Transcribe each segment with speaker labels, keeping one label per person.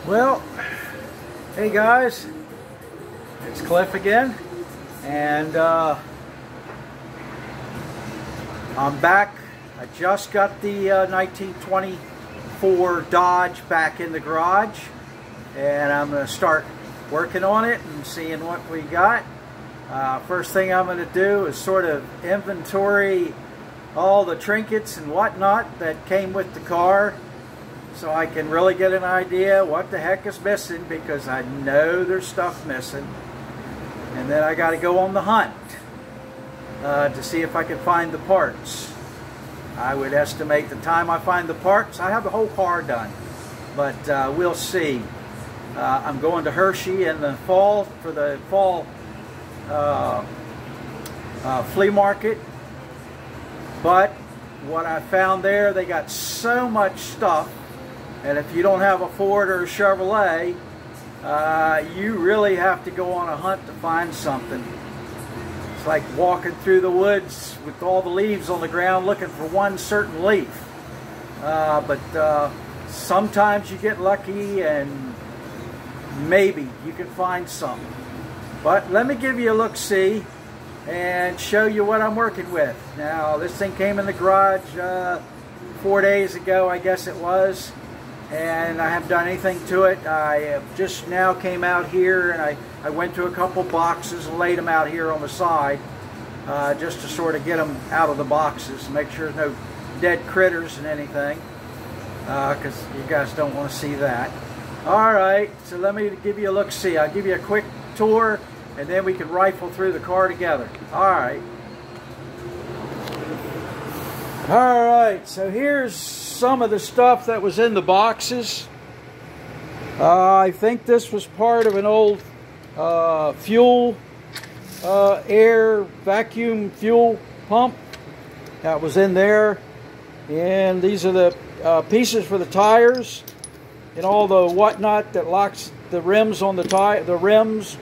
Speaker 1: Well, hey guys, it's Cliff again, and I'm back. I just got the 1924 Dodge back in the garage, and I'm going to start working on it and seeing what we got. First thing I'm going to do is sort of inventory all the trinkets and whatnot that came with the car, so I can really get an idea what the heck is missing, because I know there's stuff missing. And then I got to go on the hunt to see if I can find the parts. I would estimate the time I find the parts, I have the whole car done, but we'll see. I'm going to Hershey in the fall for the fall flea market, but what I found there, they got so much stuff. And if you don't have a Ford or a Chevrolet, you really have to go on a hunt to find something. It's like walking through the woods with all the leaves on the ground looking for one certain leaf. But sometimes you get lucky and maybe you can find something. But let me give you a look-see and show you what I'm working with. Now, this thing came in the garage 4 days ago, I guess it was. And I haven't done anything to it. I just now came out here, and I went to a couple boxes and laid them out here on the side just to sort of get them out of the boxes, make sure there's no dead critters and anything, because you guys don't want to see that. Alright, so let me give you a look-see. I'll give you a quick tour, and then we can rifle through the car together. Alright. Alright, so here's some of the stuff that was in the boxes. I think this was part of an old fuel, air vacuum fuel pump that was in there. And these are the pieces for the tires and all the whatnot that locks the rims on the the rims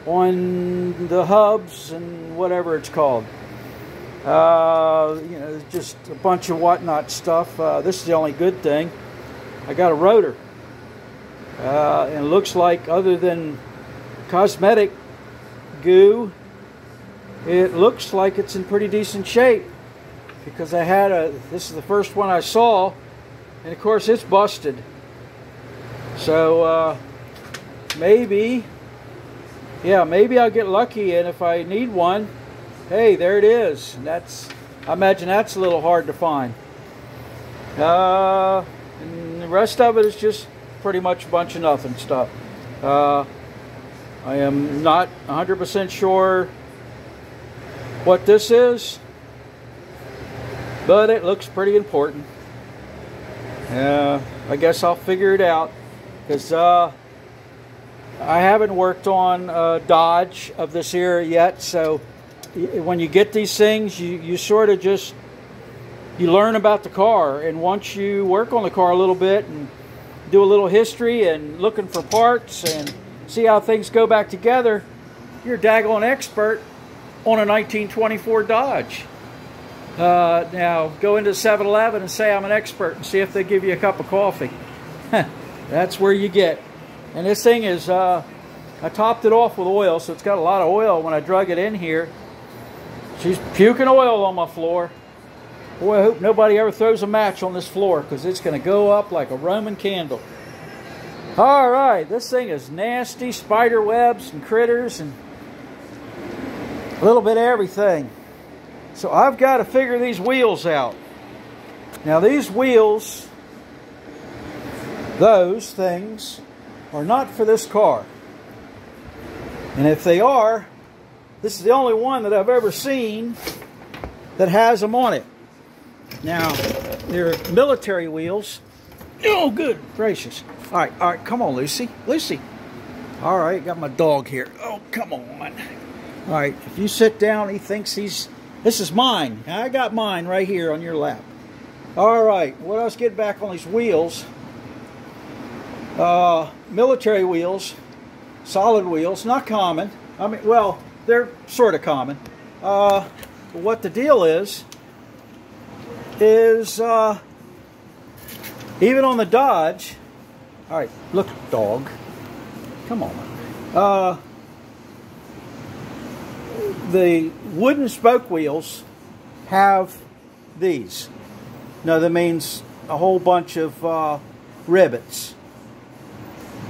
Speaker 1: on the hubs and whatever it's called. You know, just a bunch of whatnot stuff. This is the only good thing. I got a rotor. And it looks like, other than cosmetic goo, it looks like it's in pretty decent shape, because I had this is the first one I saw, and of course it's busted. So maybe I'll get lucky, and if I need one, hey, there it is. And I imagine that's a little hard to find. And the rest of it is just pretty much a bunch of nothing stuff. I am not 100% sure what this is, but it looks pretty important. I guess I'll figure it out, because I haven't worked on Dodge of this era yet, so when you get these things, you sort of just, you learn about the car, and once you work on the car a little bit and do a little history and looking for parts and see how things go back together, you're a daggone expert on a 1924 Dodge. Now go into 7-Eleven and say I'm an expert and see if they give you a cup of coffee. That's where you get. And this thing is, I topped it off with oil, so it's got a lot of oil when I drug it in here. She's puking oil on my floor. Boy, I hope nobody ever throws a match on this floor, because it's going to go up like a Roman candle. Alright, this thing is nasty. Spider webs and critters and a little bit of everything. So I've got to figure these wheels out. Now these wheels, those things, are not for this car. And if they are, this is the only one that I've ever seen that has them on it. Now, they're military wheels. Oh, good gracious. All right, come on, Lucy. Lucy. All right, got my dog here. Oh, come on. All right, if you sit down, he thinks this is mine. I got mine right here on your lap. All right, what else? Get back on these wheels. Military wheels, solid wheels, not common. I mean, well, they're sort of common. What the deal is even on the Dodge, All right, look, dog. Come on. The wooden spoke wheels have these. Now that means a whole bunch of rivets.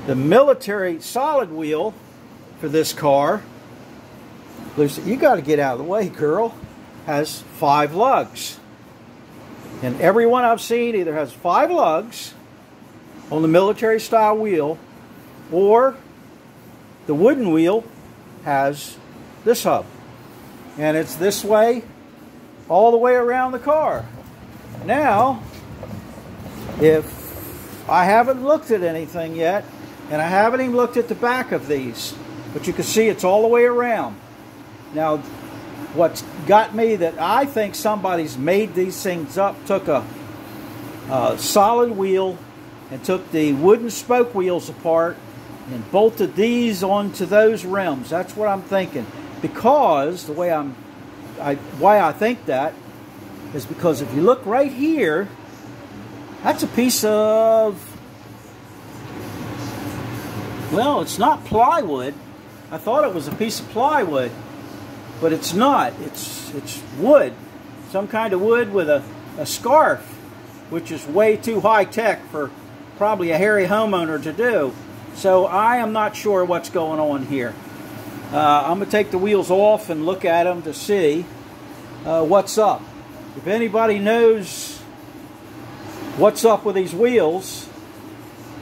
Speaker 1: The military solid wheel for this car, Lucy, you got to get out of the way, girl, has 5 lugs. And every one I've seen either has 5 lugs on the military style wheel, or the wooden wheel has this hub. And it's this way all the way around the car. Now, if I haven't looked at anything yet, and I haven't even looked at the back of these, but you can see it's all the way around. Now, what's got me that I think somebody's made these things up, took a solid wheel and took the wooden spoke wheels apart and bolted these onto those rims. That's what I'm thinking. Because the way why I think that is because if you look right here, that's a piece of, well, it's not plywood. I thought it was a piece of plywood, but it's not. It's wood, some kind of wood with a scarf, which is way too high tech for probably a hairy homeowner to do. So I am not sure what's going on here. I'm going to take the wheels off and look at them to see what's up. If anybody knows what's up with these wheels,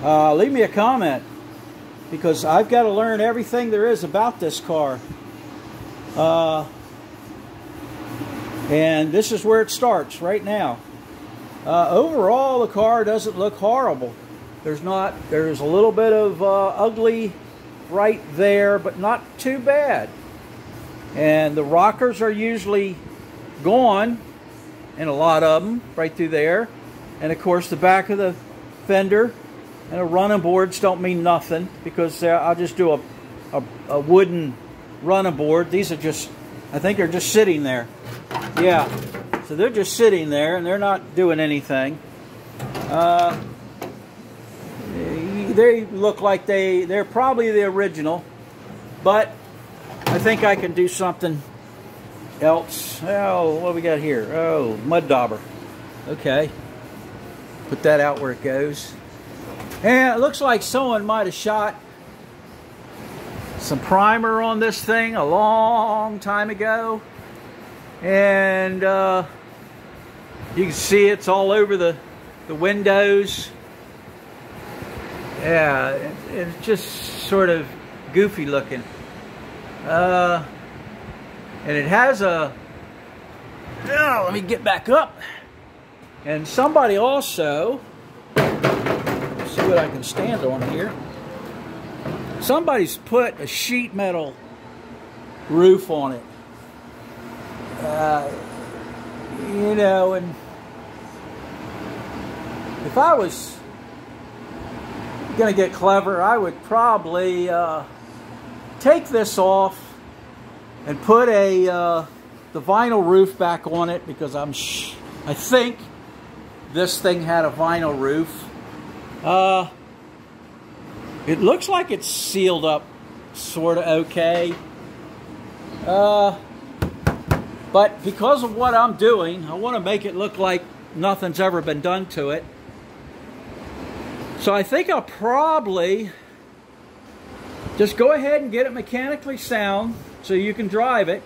Speaker 1: leave me a comment, because I've got to learn everything there is about this car. And this is where it starts right now. Overall, the car doesn't look horrible. There's a little bit of ugly right there, but not too bad. And the rockers are usually gone, and a lot of them right through there. And of course the back of the fender and the running boards don't mean nothing, because I'll just do a wooden running board. These are just, I think they're just sitting there. Yeah, so they're just sitting there and they're not doing anything. They look like they're probably the original, but I think I can do something else. Oh, what do we got here? Oh, mud dauber. Okay, put that out where it goes. And it looks like someone might have shot some primer on this thing a long time ago, and you can see it's all over the windows. Yeah, it's just sort of goofy looking. And it has a, oh, let me get back up. And somebody also, let's see what I can stand on here. Somebody's put a sheet metal roof on it. You know, and if I was gonna get clever, I would probably take this off and put the vinyl roof back on it, because I think this thing had a vinyl roof. It looks like it's sealed up sort of okay, but because of what I'm doing, I want to make it look like nothing's ever been done to it. So I think I'll probably just go ahead and get it mechanically sound so you can drive it.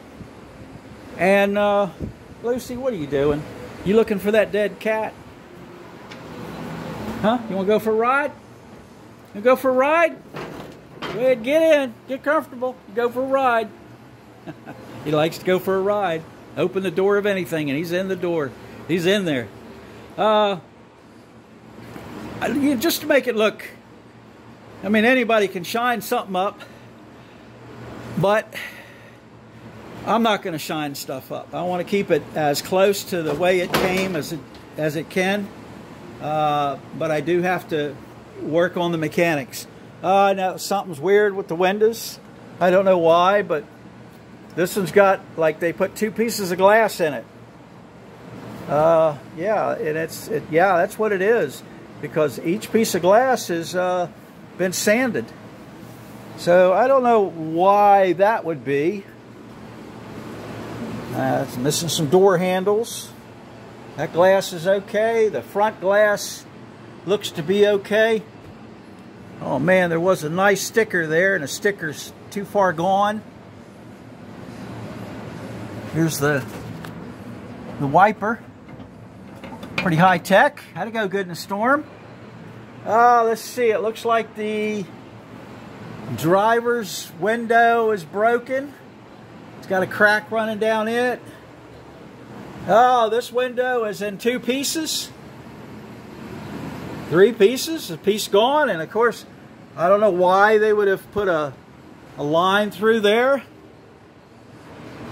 Speaker 1: And Lucy, what are you doing? You looking for that dead cat? Huh? You want to go for a ride? You go for a ride? Go ahead, get in, get comfortable, go for a ride. He likes to go for a ride. Open the door of anything and he's in the door. He's in there. Just to make it look, I mean, anybody can shine something up, but I'm not going to shine stuff up. I want to keep it as close to the way it came as it can, but I do have to work on the mechanics. Now something's weird with the windows. I don't know why, but this one's got, like, they put 2 pieces of glass in it. Yeah, and yeah, that's what it is. because each piece of glass has been sanded. So I don't know why that would be. It's missing some door handles. That glass is okay. The front glass looks to be okay. Oh man, there was a nice sticker there, and the sticker's too far gone. Here's the wiper. Pretty high tech. Had to go good in the storm. Let's see. It looks like the driver's window is broken. It's got a crack running down it. Oh, this window is in 2 pieces. 3 pieces. A piece gone. And of course, I don't know why they would have put a line through there.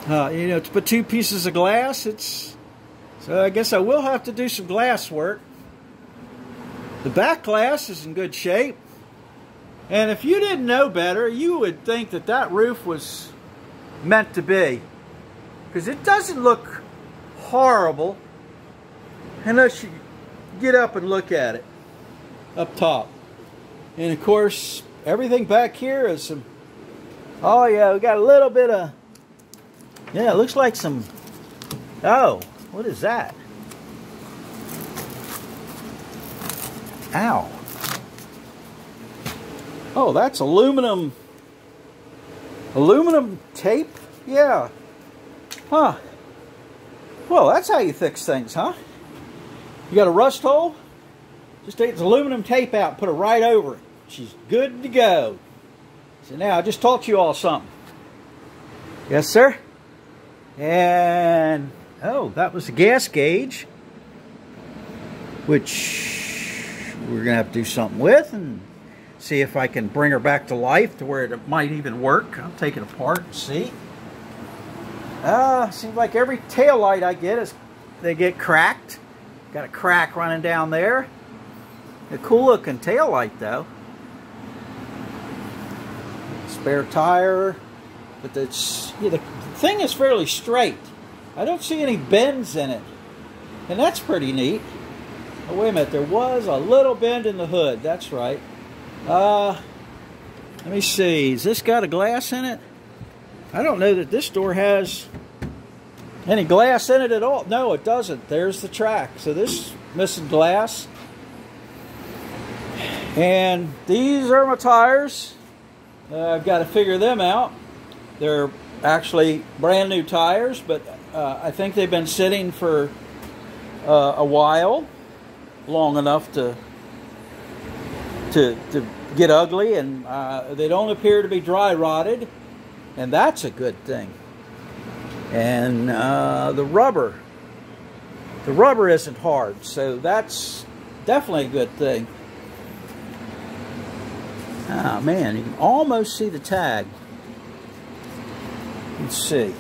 Speaker 1: You know, to put 2 pieces of glass, so I guess I will have to do some glass work. The back glass is in good shape. And if you didn't know better, you would think that that roof was meant to be. Because it doesn't look horrible unless you get up and look at it up top. And of course, everything back here is some, oh yeah, we got a little bit of, yeah, it looks like some, oh, what is that? Ow. Oh, that's aluminum tape? Yeah. Huh. Well, that's how you fix things, huh? You got a rust hole? Just take the aluminum tape out and put it right over it. She's good to go. So now, I just taught you all something. Yes, sir? And, oh, that was the gas gauge, which we're going to have to do something with and see if I can bring her back to life to where it might even work. I'll take it apart and see. Seems like every tail light I get they get cracked. Got a crack running down there. A cool looking tail light though. Spare tire, but the thing is fairly straight. I don't see any bends in it, and that's pretty neat. Oh, wait a minute, there was a little bend in the hood. That's right. Let me see. Has this got a glass in it? I don't know that this door has any glass in it at all. No, it doesn't. There's the track. So this is missing glass. And these are my tires. I've got to figure them out. They're actually brand new tires, but I think they've been sitting for a while, long enough to get ugly, and they don't appear to be dry rotted, and that's a good thing. And the rubber isn't hard, so that's definitely a good thing. Oh man, you can almost see the tag. Let's see.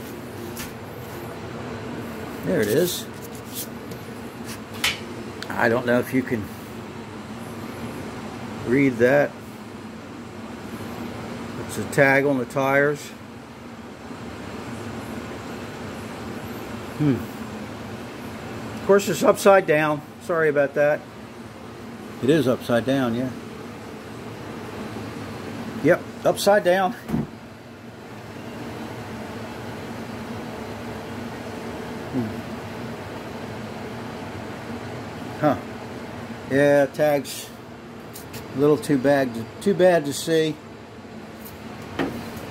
Speaker 1: There it is. I don't know if you can read that. It's a tag on the tires. Of course, it's upside down. Sorry about that. It is upside down, yeah. Yep, upside down. Huh. Yeah, tag's a little too bad to see.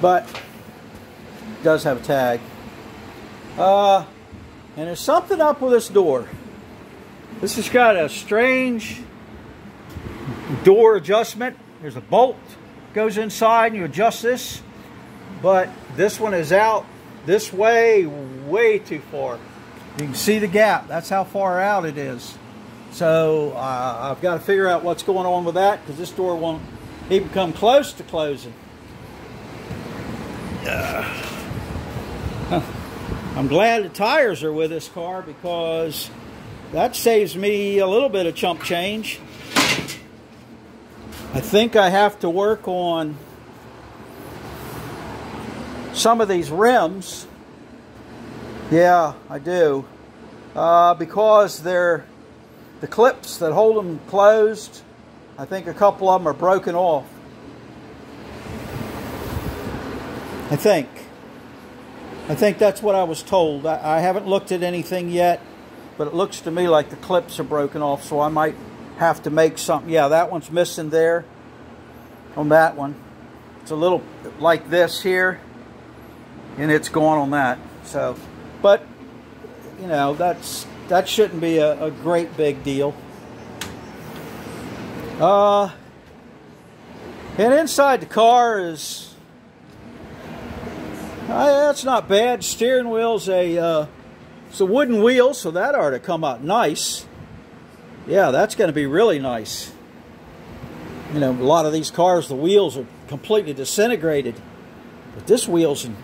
Speaker 1: But it does have a tag. And there's something up with this door. This has got a strange door adjustment. There's a bolt goes inside and you adjust this, but this one is out this way too far. You can see the gap. That's how far out it is. So I've got to figure out what's going on with that, because this door won't even come close to closing. I'm glad the tires are with this car, because that saves me a little bit of chump change. I think I have to work on some of these rims. Yeah, I do. Because they're the clips that hold them closed, I think a couple of them are broken off. I think that's what I was told. I haven't looked at anything yet, but it looks to me like the clips are broken off, so I might have to make something. Yeah, that one's missing there on that one. It's a little like this here, and it's gone on that. So, but, you know, that shouldn't be a great big deal. And inside the car is... that's not bad. Steering wheel's it's a wooden wheel, so that ought to come out nice. Yeah, that's going to be really nice. You know, a lot of these cars, the wheels are completely disintegrated, but this wheel's in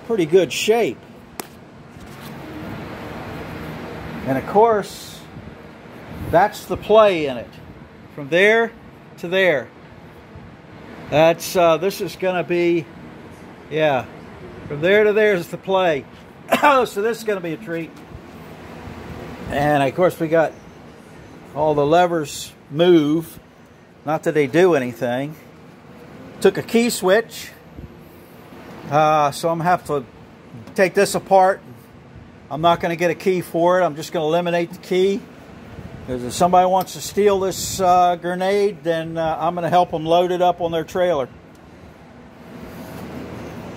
Speaker 1: pretty good shape. And of course, that's the play in it, from there to there. That's this is going to be, yeah. From there to there is the play. Oh, so this is going to be a treat. And of course we got all the levers move. Not that they do anything. Took a key switch. So I'm going to have to take this apart. I'm not going to get a key for it. I'm just going to eliminate the key. Because if somebody wants to steal this grenade, then I'm going to help them load it up on their trailer.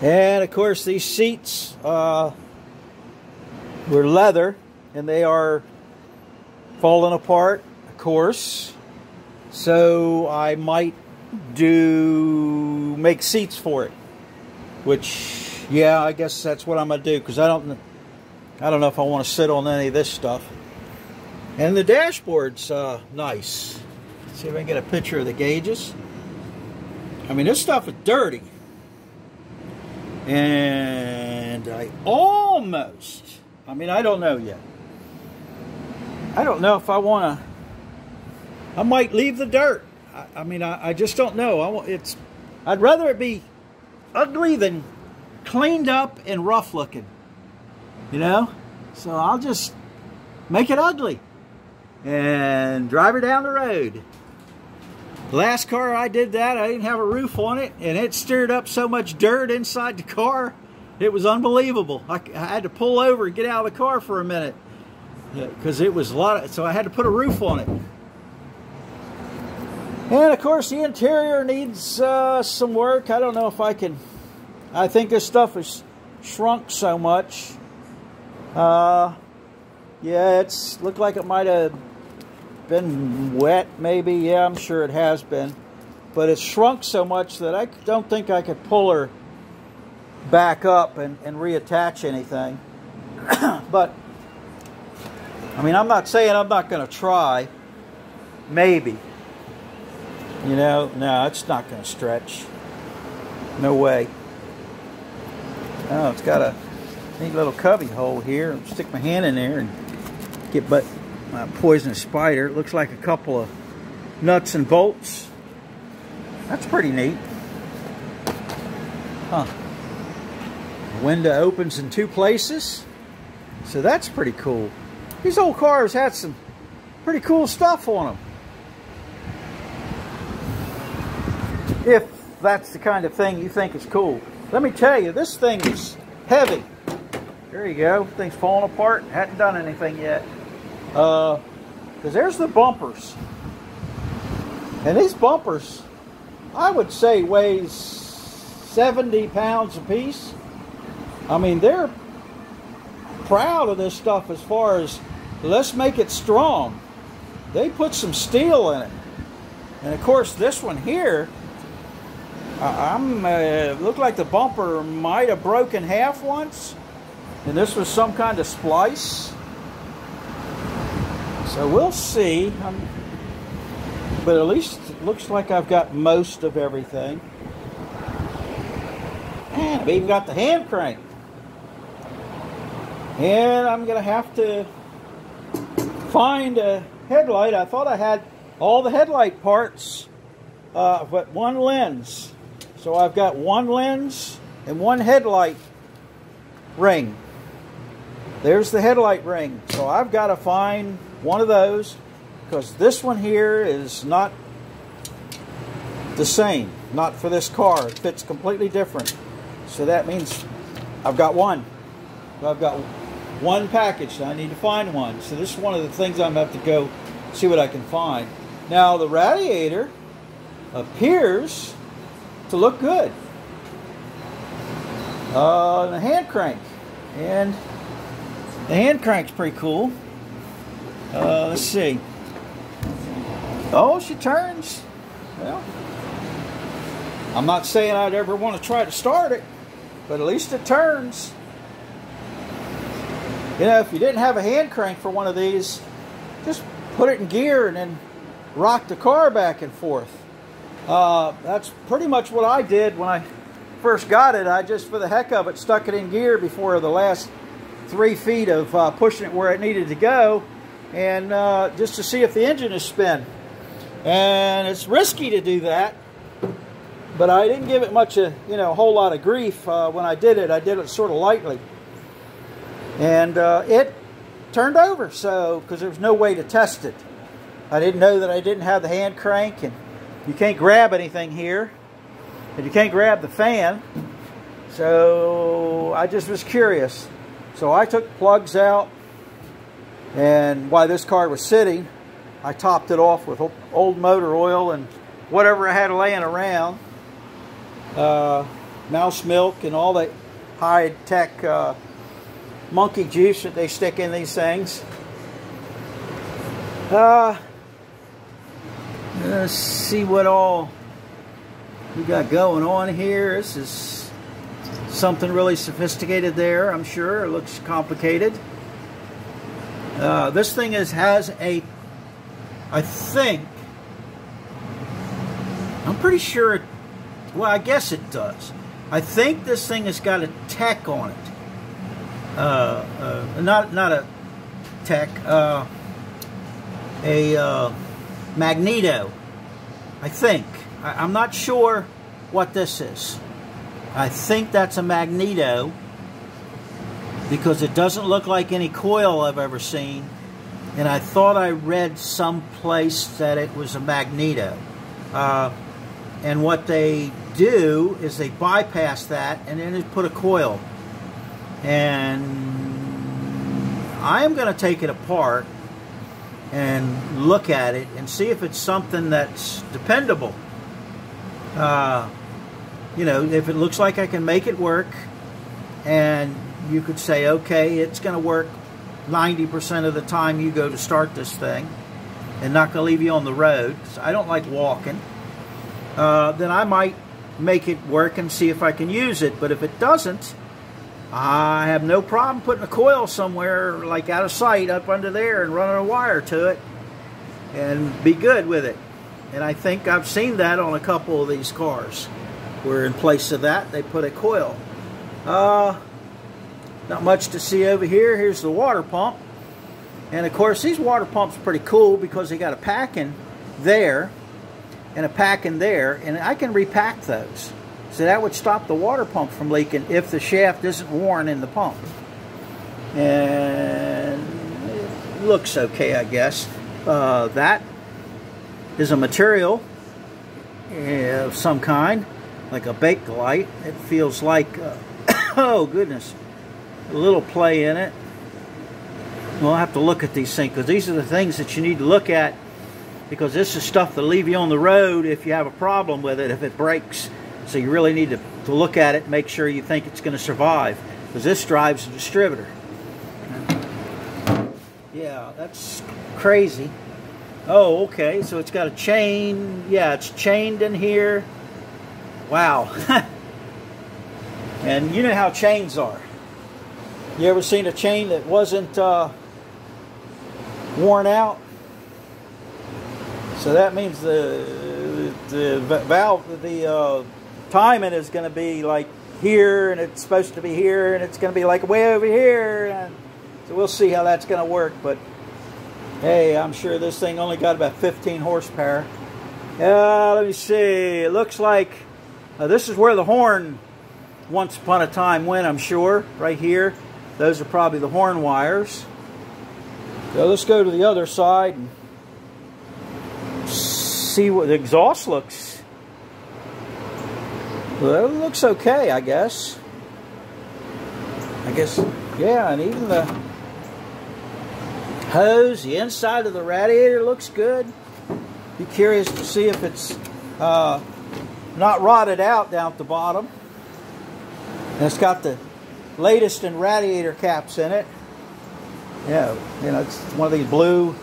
Speaker 1: And of course these seats were leather, and they are falling apart, of course. So I might make seats for it. Which, yeah, I guess that's what I'm gonna do, because I don't know if I want to sit on any of this stuff. And the dashboard's nice. Let's see if I can get a picture of the gauges. I mean, this stuff is dirty. And I don't know yet. I don't know if I want to. I might leave the dirt. I just don't know. I'd rather it be ugly than cleaned up and rough looking. You know? So I'll just make it ugly and drive her down the road. The last car I did that, I didn't have a roof on it, and it stirred up so much dirt inside the car, it was unbelievable. I had to pull over and get out of the car for a minute, because it was a lot so I had to put a roof on it. And of course the interior needs some work. I don't know if I can. I think this stuff has shrunk so much. Yeah, it's looked like it might have been wet, maybe. Yeah, I'm sure it has been, but it's shrunk so much that I don't think I could pull her back up and reattach anything. But I mean, I'm not saying I'm not going to try. Maybe, you know, no, it's not going to stretch. No way. Oh, it's got a neat little cubby hole here. I'll stick my hand in there and get my poisonous spider. It looks like a couple of nuts and bolts. That's pretty neat. Huh. The window opens in 2 places. So that's pretty cool. These old cars had some pretty cool stuff on them. If that's the kind of thing you think is cool. Let me tell you, this thing is heavy. There you go. Thing's falling apart. Hadn't done anything yet. Because there's the bumpers. And these bumpers, I would say, weighs 70 pounds a piece. I mean, they're proud of this stuff as far as, let's make it strong. They put some steel in it. And of course, this one here, looked like the bumper might have broken half once. And this was some kind of splice. So we'll see. But at least it looks like I've got most of everything. And I've even got the hand crank. And I'm going to have to find a headlight. I thought I had all the headlight parts, but one lens. So I've got one lens and one headlight ring. There's the headlight ring. So I've got to find one of those because this one here is not the same. Not for this car. It fits completely different. So that means I've got one. I've got one package. I need to find one. So this is one of the things I'm going to have to go see what I can find. Now the radiator appears to look good. The hand crank. And the hand crank's pretty cool. Let's see. Oh, she turns. Well, I'm not saying I'd ever want to try to start it, but at least it turns. You know, if you didn't have a hand crank for one of these, just put it in gear and then rock the car back and forth. That's pretty much what I did when I first got it. I just, for the heck of it, stuck it in gear before the last 3 feet of pushing it where it needed to go, and just to see if the engine is spin. And it's risky to do that, but I didn't give it much, a whole lot of grief when I did it. I did it sort of lightly, and it turned over. So, because there was no way to test it, I didn't know that I didn't have the hand crank, and you can't grab anything here, and you can't grab the fan. So I just was curious. So I took plugs out, and while this car was sitting, I topped it off with old motor oil and whatever I had laying around. Mouse milk and all that high-tech monkey juice that they stick in these things. Let's see what all we got going on here. This is something really sophisticated there, I'm sure. It looks complicated. This thing has a, I think, I'm pretty sure, well, I guess it does. I think this thing has got a tech on it. Not a tech, a magneto, I think. I'm not sure what this is. I think that's a magneto, because it doesn't look like any coil I've ever seen, and I thought I read someplace that it was a magneto. And what they do is they bypass that and then they put a coil. And I am going to take it apart and look at it and see if it's something that's dependable. You know, if it looks like I can make it work, and you could say, okay, it's going to work 90% of the time you go to start this thing and not going to leave you on the road. So I don't like walking. Then I might make it work and see if I can use it. But if it doesn't, I have no problem putting a coil somewhere, like out of sight, up under there, and running a wire to it and be good with it. And I think I've seen that on a couple of these cars, where in place of that they put a coil. Not much to see over here. Here's the water pump. And of course these water pumps are pretty cool because they got a pack in there and a pack in there, and I can repack those. So that would stop the water pump from leaking if the shaft isn't worn in the pump. And it looks okay, I guess. That is a material of some kind, like a Bakelite. It feels like, oh goodness, a little play in it. We'll have to look at these things, because these are the things that you need to look at, because this is stuff that'll leave you on the road if you have a problem with it, if it breaks. So you really need to look at it and make sure you think it's going to survive, because this drives a distributor. Yeah, that's crazy. Oh, okay, so it's got a chain. Yeah, it's chained in here. Wow. And you know how chains are. You ever seen a chain that wasn't worn out? So that means the valve, the timing is going to be like here, and it's supposed to be here, and it's going to be like way over here. And so we'll see how that's going to work. But hey, I'm sure this thing only got about 15 horsepower. Let me see. It looks like this is where the horn once upon a time went, I'm sure. Right here. Those are probably the horn wires. So let's go to the other side and see what the exhaust looks. Well, it looks okay, I guess. Yeah, and even the hose, the inside of the radiator looks good. Be curious to see if it's not rotted out down at the bottom. And it's got the latest in radiator caps in it. Yeah, you know, it's one of these blue,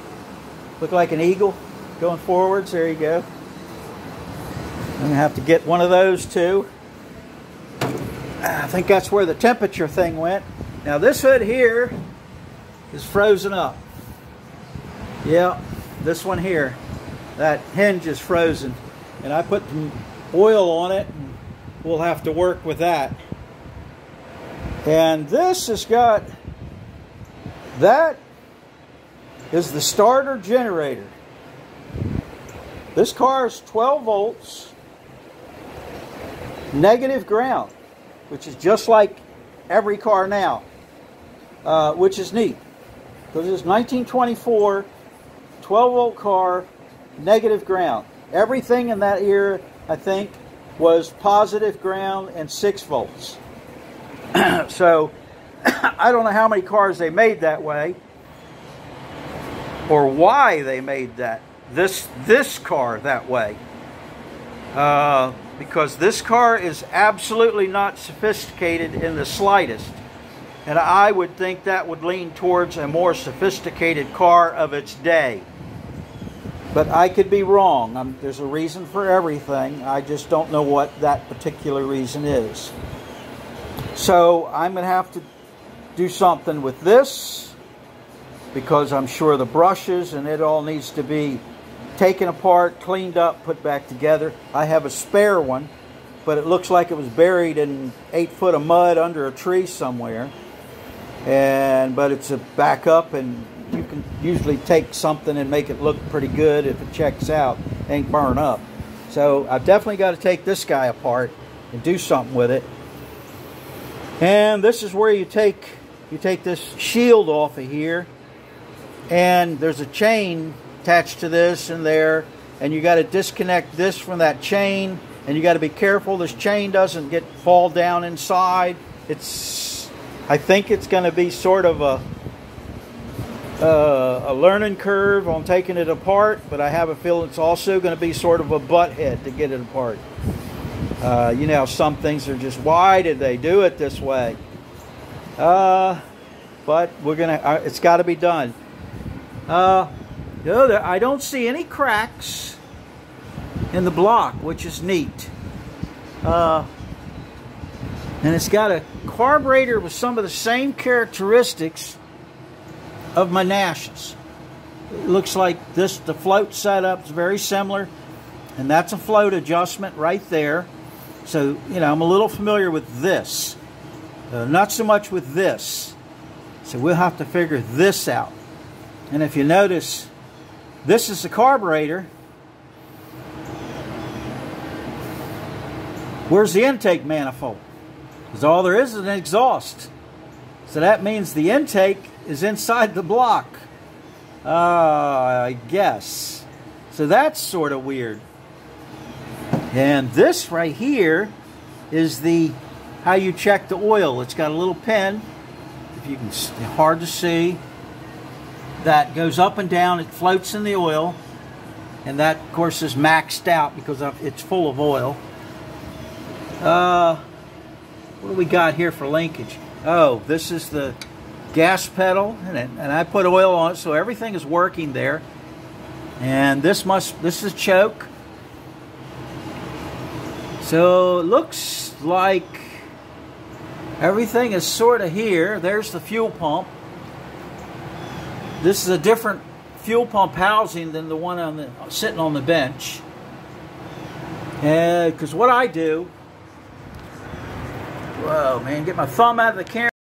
Speaker 1: look like an eagle going forwards. There you go. I'm going to have to get one of those too. I think that's where the temperature thing went. Now this hood here is frozen up. Yeah, this one here, that hinge is frozen. And I put some oil on it, and we'll have to work with that. And this has got, that is the starter generator. This car is 12 volts, negative ground, which is just like every car now, which is neat. Because it's 1924, 12 volt car, negative ground. Everything in that era, I think, was positive ground and 6 volts. So, I don't know how many cars they made that way, or why they made this car that way. Because this car is absolutely not sophisticated in the slightest. And I would think that would lean towards a more sophisticated car of its day. But I could be wrong. There's a reason for everything. I just don't know what that particular reason is. So I'm going to have to do something with this, because I'm sure the brushes and it all needs to be taken apart, cleaned up, put back together. I have a spare one, but it looks like it was buried in 8 foot of mud under a tree somewhere. But it's a backup, and you can usually take something and make it look pretty good if it checks out, ain't burn up. So I've definitely got to take this guy apart and do something with it. And this is where you take this shield off of here, and there's a chain attached to this and there, and you got to disconnect this from that chain, and you got to be careful this chain doesn't fall down inside. I think it's going to be sort of a learning curve on taking it apart, but I have a feeling it's also going to be sort of a butt head to get it apart. You know, some things are just, why did they do it this way? But it's got to be done. I don't see any cracks in the block, which is neat. And it's got a carburetor with some of the same characteristics of my Nash's. It looks like the float setup is very similar, and that's a float adjustment right there. So, you know, I'm a little familiar with this. Not so much with this. So we'll have to figure this out. And if you notice, this is the carburetor. Where's the intake manifold? Because all there is an exhaust. So that means the intake is inside the block. I guess. So that's sort of weird. And this right here is how you check the oil. It's got a little pin, if you can, hard to see, that goes up and down. It floats in the oil, and that of course is maxed out because it's full of oil. What do we got here for linkage? Oh, this is the gas pedal, and I put oil on it, so everything is working there. And this is choke. So it looks like everything is sort of here. There's the fuel pump. This is a different fuel pump housing than the one sitting on the bench. Because what I do, whoa man, get my thumb out of the camera.